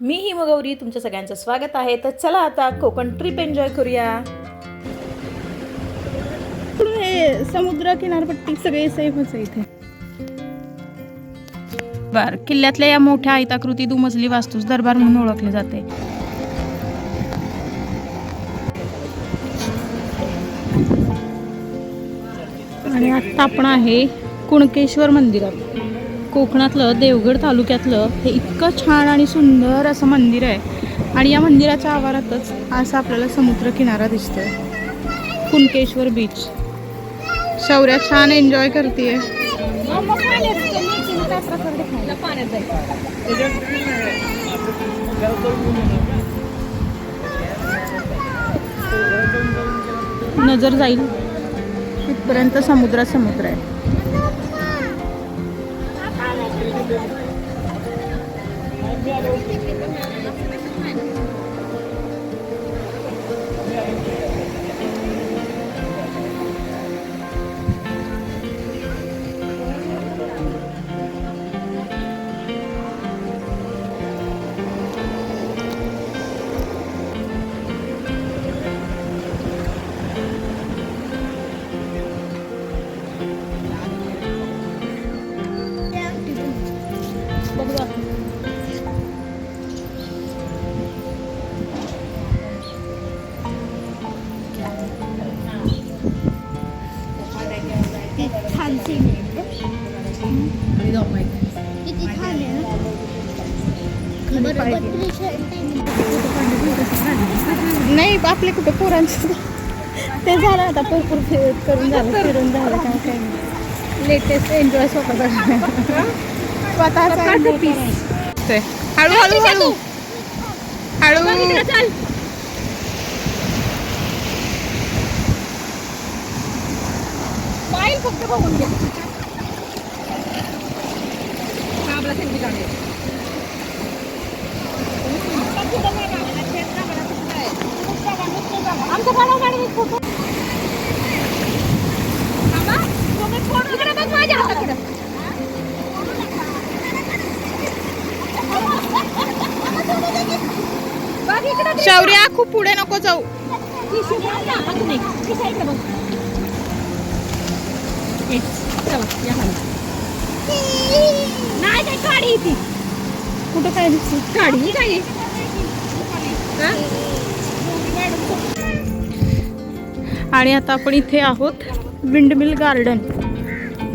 मी हिमगौरी, तुमच्या सगळ्यांचं स्वागत आहे. तर चला आता कोकण ट्रिप एन्जॉय करूया. हे समुद्र किनारपट्टी सगळे सेफच आहे इथे. बर, किल्ल्यातल्या या मोठ्या आयताकृती दुमजली वास्तूस दरबार म्हणून ओळखले जाते. आणि आता आपण आहे कुणकेश्वर मंदिरात. कोकणातलं देवगड तालुक्यातलं हे इतकं छान आणि सुंदर असं मंदिर आहे. आणि या मंदिराच्या आवारातच असा आपल्याला समुद्र किनारा दिसतोय, कुणकेश्वर बीच. शौर्या छान एन्जॉय करतेय. नजर जाईल तिथपर्यंत समुद्र आहे. नाही आपले कुठे पोरांचे ते झालं आता, भरपूर करून झालं, फिरून झालं. काय लेटेस्ट एन्जॉय स्वतः हळूहळू हळू फक्त बघून घे. शौर्या खूप पुढे नको जाऊ. कुठं काय दिसते गाडी काय. आणि आता आपण इथे आहोत विंडमिल गार्डन,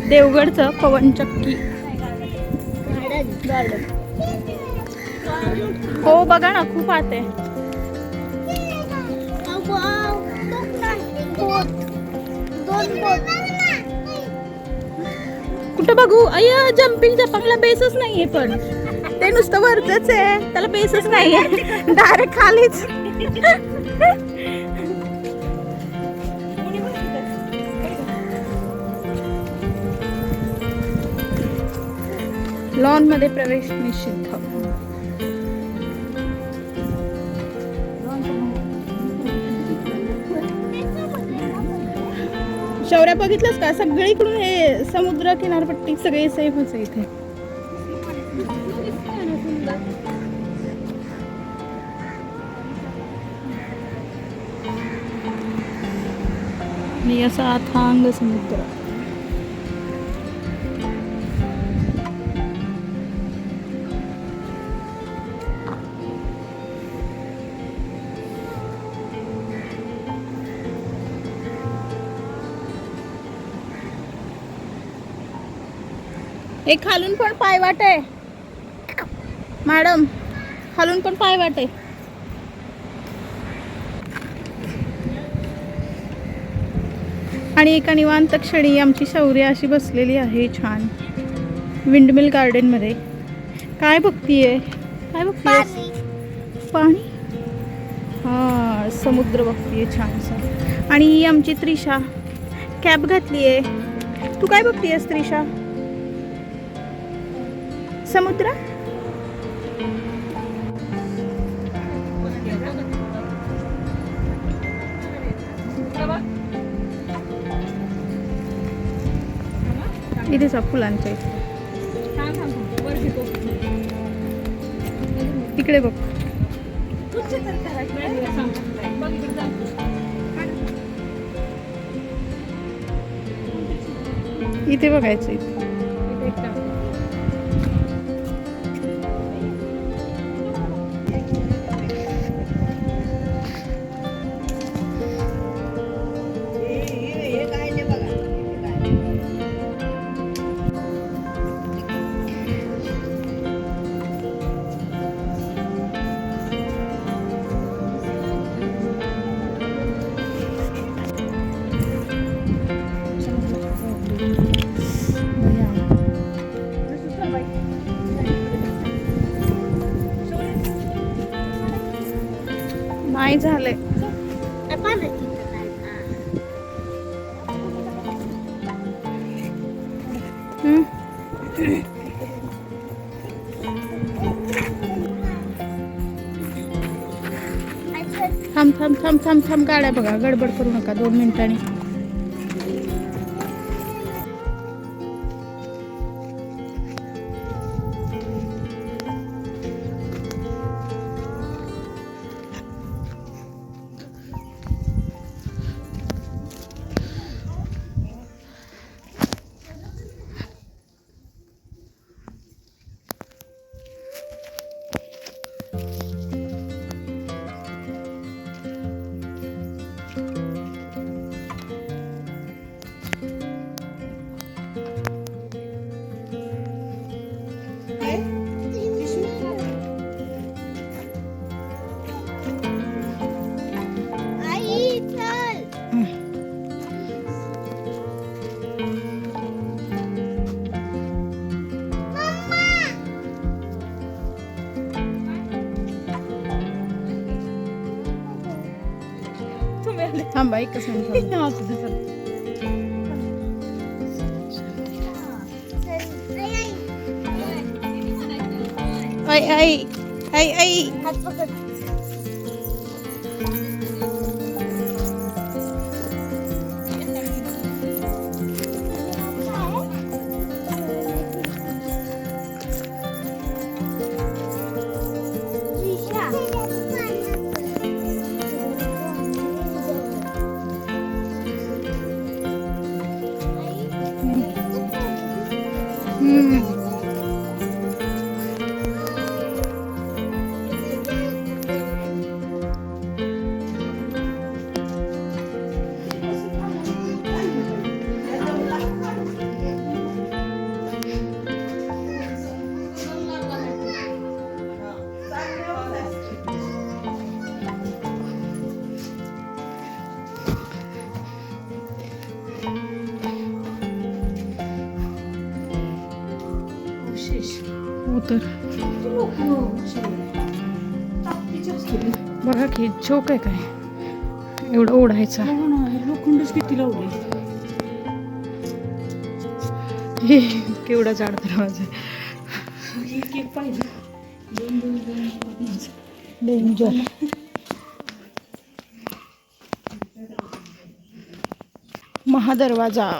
देवगडचं पवनचक्की गार्डन. हो बघा ना, खूप आत आहे. कुठं बघू? अय्या, जम्पिंग जपांगला बेसच नाहीये. पण ते नुसतं वरच आहे, त्याला बेसच नाहीये. डायरेक्ट खालीच. लॉन मध्ये प्रवेश निषिद्ध. शौर्या बघितलंस का, सगळीकडून हे समुद्र किनारपट्टी सगळे सेफच आहे इथे. आणि असा अथांग समुद्र. एक खालून पण पायवाट आहे मॅडम, खालून पण पायवाट आहे. आणि एका निवांत क्षणी आमची शौर्य अशी बसलेली आहे छान विंडमिल गार्डन मध्ये. काय बघतीये? पाणी. हा, समुद्र बघतीये छानसा. आणि ही आमची त्रिशा कॅप घातलीये. तू काय बघतीयस त्रिशा? समुद्र. इथेच फुलांच्या इथे इकडे बघ. इथे बघायचं इथे. नाही झालंय. थांब थांब थांब थांब थांब. गाड्या बघा, गडबड करू नका. 2 मिनिटांनी. थांबा एकच मिनिट. आई आई आई आई. तर बघा की झोक आहे काय एवढं ओढायचा. लोखंडच किती लावले. हे केवढा जाड दरवाजा. डेंजर. महादरवाजा.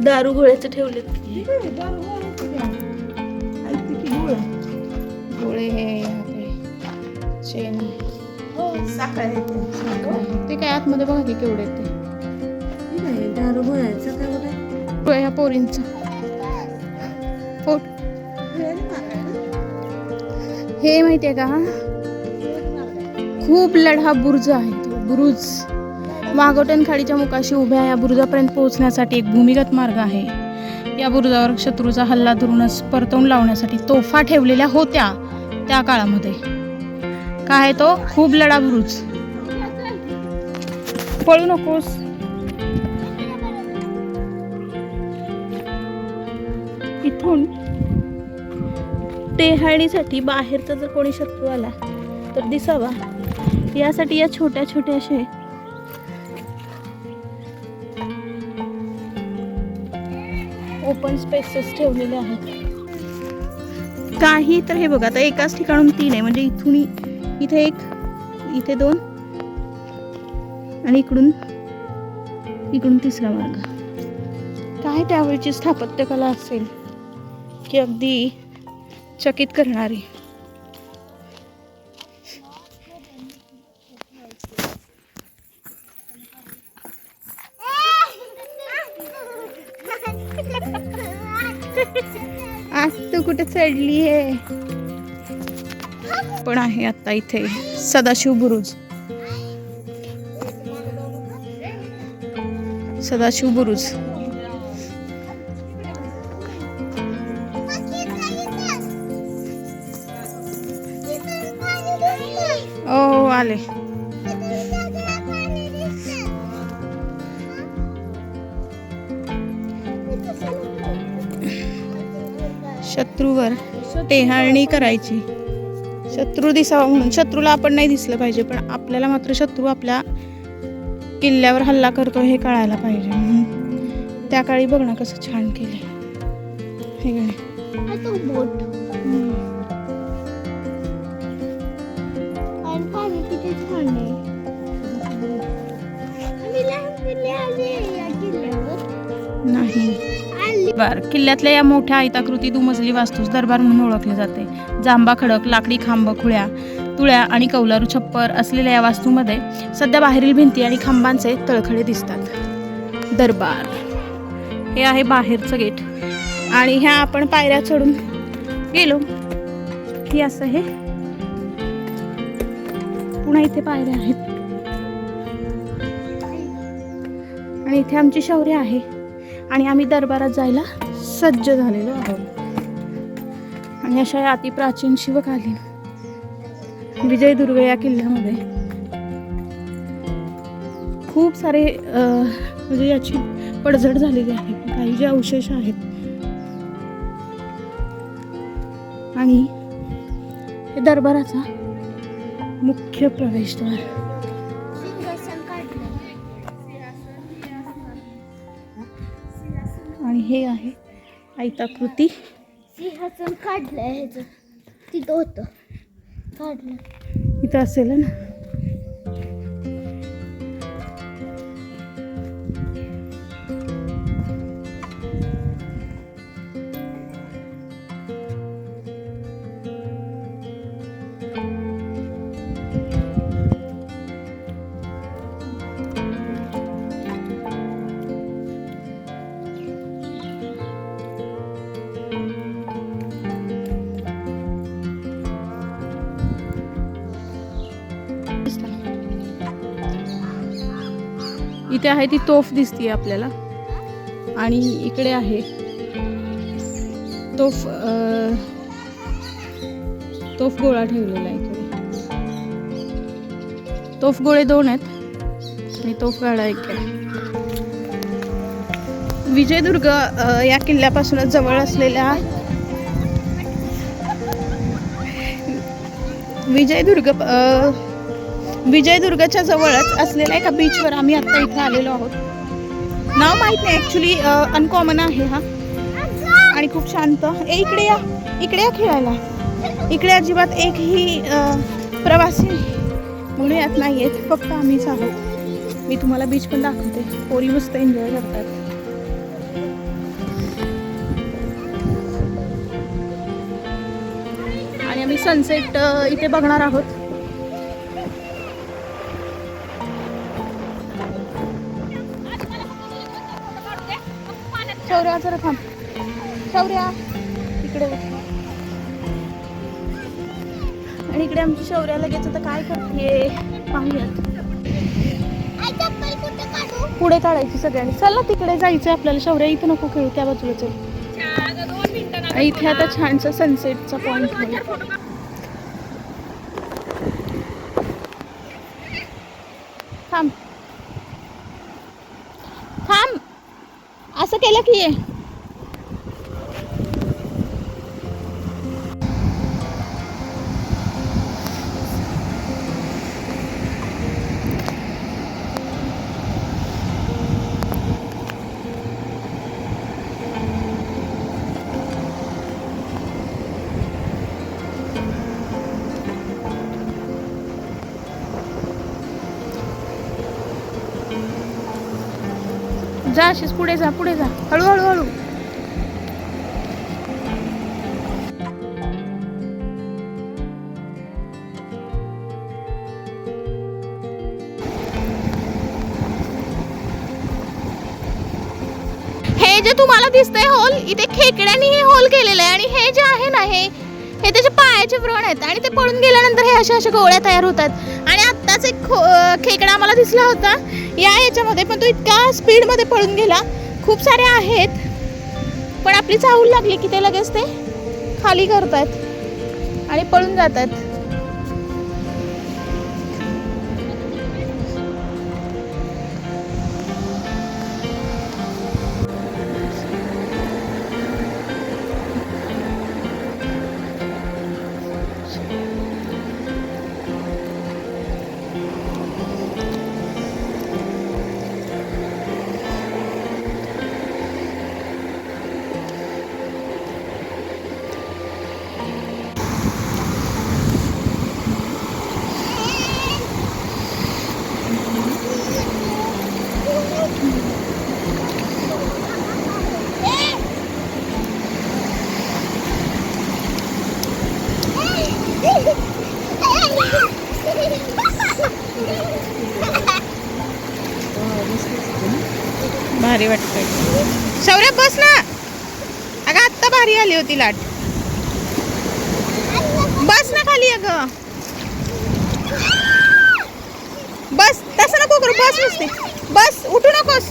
दारू गोळ्याचे ठेवले. गोळे हे चेन ते काय आतमध्ये बघा की केवढे ते दारू गोळ्याचं काय ह्या पोरींचा पोट. हे माहितीये का खूप लढा बुरुज आहे तो बुरुज. वाघोटन खाडीच्या मुखाशी उभ्या या बुरुजापर्यंत पोहोचण्यासाठी एक भूमिगत मार्ग आहे. या बुरुजावर शत्रूचा हल्ला धरूनच परतवून लावण्यासाठी तोफा ठेवलेल्या होत्या त्या काळामध्ये. काय तो खूप लढा बुरुज. पळू नकोस. इथून टेहाळणीसाठी बाहेरचा जर कोणी शत्रू आला तर दिसावा यासाठी या छोट्या छोट्या असे ओपन स्पेसेस ठेवलेले आहेत. काही तर हे बघा, आता एकाच ठिकाणून 3 आहे, म्हणजे इथून इथे 1, इथे 2 आणि इकडून तिसरा मार्ग. काय त्यावेळची स्थापत्यकला असेल की अगदी चकित करणारी. आज तू कुठे चढली आहे? पण आहे आता इथे सदाशिव बुरुज. सदाशिव बुरुज ओ आले. शत्रूवर टेहाळणी करायची, शत्रू दिसावा म्हणून. शत्रूला आपण नाही दिसलं पाहिजे, पण आपल्याला मात्र शत्रू आपल्या किल्ल्यावर हल्ला करतो हे कळायला पाहिजे. म्हणून त्या काळी बघ ना कसं छान केले हे बोट. नाही बर. किल्ल्यातल्या या मोठ्या आयताकृती दुमजली वास्तूस दरबार म्हणून ओळखले जाते. जांभा खडक, लाकडी खांब, खुळ्या, तुळ्या आणि कौलारू छप्पर असलेल्या या वास्तूमध्ये सध्या बाहेरील भिंती आणि खांबांचे तळखडे दिसतात. दरबार हे आहे बाहेरचं गेट आणि ह्या आपण पायऱ्या चढून गेलो की असं हे पुन्हा इथे पायऱ्या आहेत आणि इथे आमची शौर्य आहे आणि आम्ही दरबारात जायला सज्ज झालेलो आहोत. आणि अशा या अतिप्राचीन शिवकालीन विजयदुर्ग या किल्ल्यामध्ये खूप सारे म्हणजे याची पडझड झालेली आहे. काही जे अवशेष आहेत आणि हे दरबाराचा मुख्य प्रवेशद्वार. आणि हे आहे आयताकृती सिंहासन काढलंय. ह्याचं तिथं होतं काढलं, इथं असेल ना. इथे आहे ती तोफ दिसतीये आपल्याला आणि इकडे आहे तोफ गोळा ठेवलेला आहे. इकडे तोफ गोळे 2 आहेत आणि तोफ गाडा 1 आहे. विजयदुर्ग या किल्ल्यापासूनच जवळ असलेल्या विजयदुर्गच्या जवळच असलेल्या एका बीचवर आम्ही आता इथे आलेलो आहोत. नाव माहित नाही ॲक्च्युली, अनकॉमन आहे हा आणि खूप शांत. इकडे या खेळायला. इकडे अजिबात एकही प्रवासी मुळे नाही आहेत, फक्त आम्हीच आहोत. मी तुम्हाला बीच पण दाखवते. पोरी मस्त एन्जॉय करतात. आणि आम्ही सनसेट इथे बघणार आहोत. शौर्या जरा थांब. शौर्या इकडे. आणि इकडे आमची शौर्या लगेच आता काय करते पाहूयात. पुढे काढायची सगळ्यांनी. चला तिकडे जायचं आपल्याला. शौर्या इथे नको खेळू, त्या बाजूला चल. आणि इथे आता छानसा सनसेटचा पॉइंट होईल. थांब थांब. असं केलं की जा अशीच पुढे जा हळू हळू हळू. हे जे तुम्हाला दिसतंय होल, इथे खेकड्यांनी हे होल केलेलं आहे आणि हे जे आहे ना हे त्याचे पायाचे व्रण आहेत आणि ते पळून गेल्यानंतर हे अशा गोळ्या तयार होतात. आणि आत्ताच एक खेकडा आम्हाला दिसला होता या ह्याच्यामध्ये, पण तो इतक्या स्पीडमध्ये पळून गेला. खूप सारे आहेत पण आपली चाहूल लागली की ते लगेच ते खाली करतात आणि पळून जातात. भारी वाटतंय. शौर्य बस ना. अगं आत्ता भारी आली होती लाट. बस ना खाली. अगं बस, तसं नको करू. बस नुसते बस, उठू नकोस.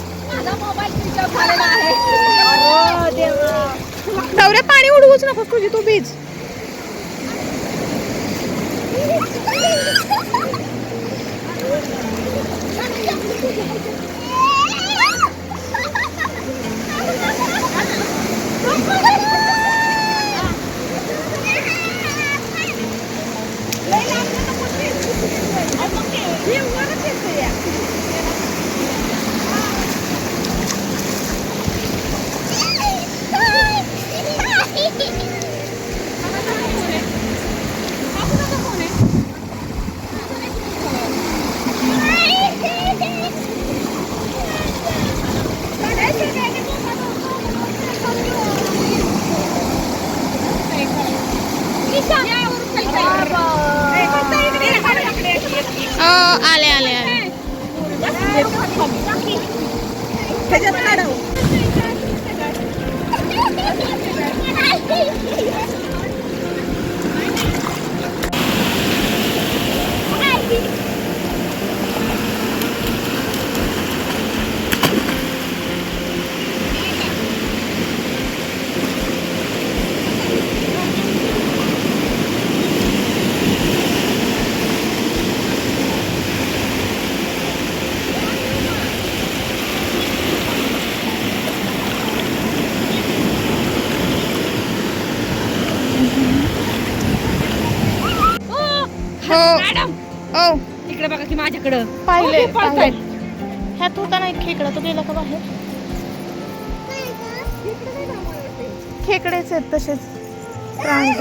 शौर्य पाणी उडवूच नकोस, तुझी तू बीज. आले आले आले. हो तिकडे बघा की माझ्याकडं पाहिले. ह्यात होता ना एक खेकडा, तो गेला का बाहेर? खेकडेच आहेत तसेच प्राणी.